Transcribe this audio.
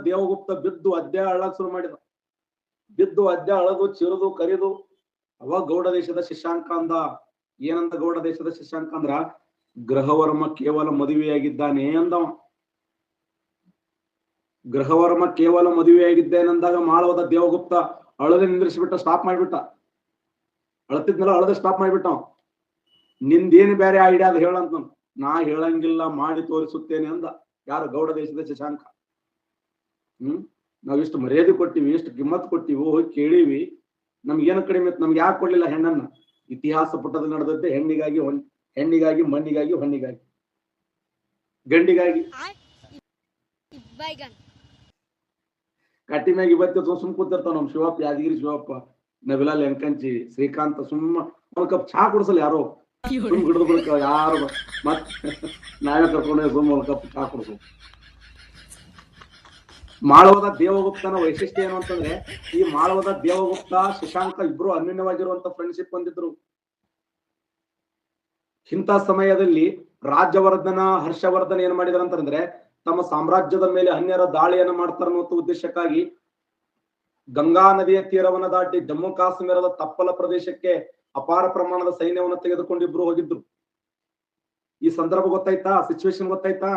ದೇವಗುಪ್ತ ಬಿದ್ದು ಅಧ್ಯಾಯ ಅಳ್ಳಕ್ ಶುರು ಮಾಡಿದ. ಬಿದ್ದು ಅಧ್ಯಾಯ ಅಳದು ಚಿರುದು ಕರಿದು ಅವಾಗ ಗೌಡ ದೇಶದ ಶಶಾಂಕ ಅಂದ. ಏನಂದ ಗೌಡ ದೇಶದ ಶಶಾಂಕ ಅಂದ್ರ, ಗೃಹವರ್ಮ ಕೇವಲ ಮದುವೆಯಾಗಿದ್ದಾನೆ ಅಂದವ. ಗೃಹವರ್ಮ ಕೇವಲ ಮದುವೆಯಾಗಿದ್ದೇನೆಂದಾಗ ಮಾಳವದ ದೇವಗುಪ್ತ ಅಳದೆ ನಿಂದ್ರಿಸಿಬಿಟ್ಟ, ಸ್ಟಾಪ್ ಮಾಡಿಬಿಟ್ಟ. ಅಳತಿದ್ನಲ್ಲ ಅಳದೆ ಸ್ಟಾಪ್ ಮಾಡಿಬಿಟ್ಟ. ನಿಂದೇನು ಬೇರೆ ಐಡಿಯಾ ಅದು ಹೇಳಂತ. ನಾ ಹೇಳಂಗಿಲ್ಲ, ಮಾಡಿ ತೋರಿಸುತ್ತೇನೆ ಅಂದ. ಯಾರು? ಗೌಡ ದೇಶದ ಶಶಾಂಕ. ನಾವಿಷ್ಟು ಮರ್ಯಾದೆ ಕೊಟ್ಟಿವಿ, ಎಷ್ಟು ಕಿಮ್ಮತ್ ಕೊಟ್ಟಿವಿ, ಹೋಗಿ ಕೇಳಿವಿ, ನಮ್ಗೇನು ಕಡಿಮೆ ಇತ್ತು? ನಮ್ಗೆ ಯಾಕೆ ಕೊಡ್ಲಿಲ್ಲ ಹೆಣ್ಣನ್ನ? ಇತಿಹಾಸ ಪುಟದಲ್ಲಿ ನಡೆದದ್ದೆ ಹೆಣ್ಣಿಗಾಗಿ ಹೆಣ್ಣಿಗಾಗಿ ಮಣ್ಣಿಗಾಗಿ ಹೊಣ್ಣಿಗಾಗಿ ಗಂಡಿಗಾಗಿ. ಕಟ್ಟಿ ಮ್ಯಾಗ ಇವತ್ತು ಸುಮ್ ಕೂತಿರ್ತಾವ ನಮ್ ಶಿವಪ್ಪ, ಯಾದಗಿರಿ ಶಿವಪ್ಪ, ನಬಿಲಾಲ್ ಎಂಕಂಚಿ, ಶ್ರೀಕಾಂತ. ಸುಮ್ಮ ಒಂದ್ ಕಪ್ ಚಹಾ ಕುಡಿಸಲ್ಲ ಯಾರು, ಸುಮ್ ಹಿಡಿದು ಬಿಡ್ಕ ಯಾರು, ಮತ್ ನಾವೇ ಕರ್ಕೊಂಡ ಸುಮ್ ಒಂದ್ ಕಪ್ ಚಹಾ ಕುಡಿಸು. ಮಾಳವದ ದೇವಗುಪ್ತನ ವೈಶಿಷ್ಟ್ಯ ಏನು ಅಂತಂದ್ರೆ, ಈ ಮಾಳವದ ದೇವಗುಪ್ತ ಶಶಾಂಕ ಇಬ್ರು ಅನ್ಯೋನ್ಯವಾಗಿರುವಂತ ಫ್ರೆಂಡ್ಶಿಪ್ ಹೊಂದಿದ್ರು. ಇಂಥ ಸಮಯದಲ್ಲಿ ರಾಜ್ಯವರ್ಧನ ಹರ್ಷವರ್ಧನ ಏನ್ ಮಾಡಿದಾರ ಅಂತಂದ್ರೆ, ತಮ್ಮ ಸಾಮ್ರಾಜ್ಯದ ಮೇಲೆ ಅನ್ಯರ ದಾಳಿಯನ್ನು ಮಾಡ್ತಾರ ಅನ್ನೋ ಉದ್ದೇಶಕ್ಕಾಗಿ ಗಂಗಾ ನದಿಯ ತೀರವನ್ನು ದಾಟಿ ಜಮ್ಮು ಕಾಶ್ಮೀರದ ತಪ್ಪಲ ಪ್ರದೇಶಕ್ಕೆ ಅಪಾರ ಪ್ರಮಾಣದ ಸೈನ್ಯವನ್ನು ತೆಗೆದುಕೊಂಡು ಇಬ್ರು ಹೋಗಿದ್ರು. ಈ ಸಂದರ್ಭ ಗೊತ್ತಾಯ್ತಾ? ಸಿಚುವೇಶನ್ ಗೊತ್ತಾಯ್ತಾ?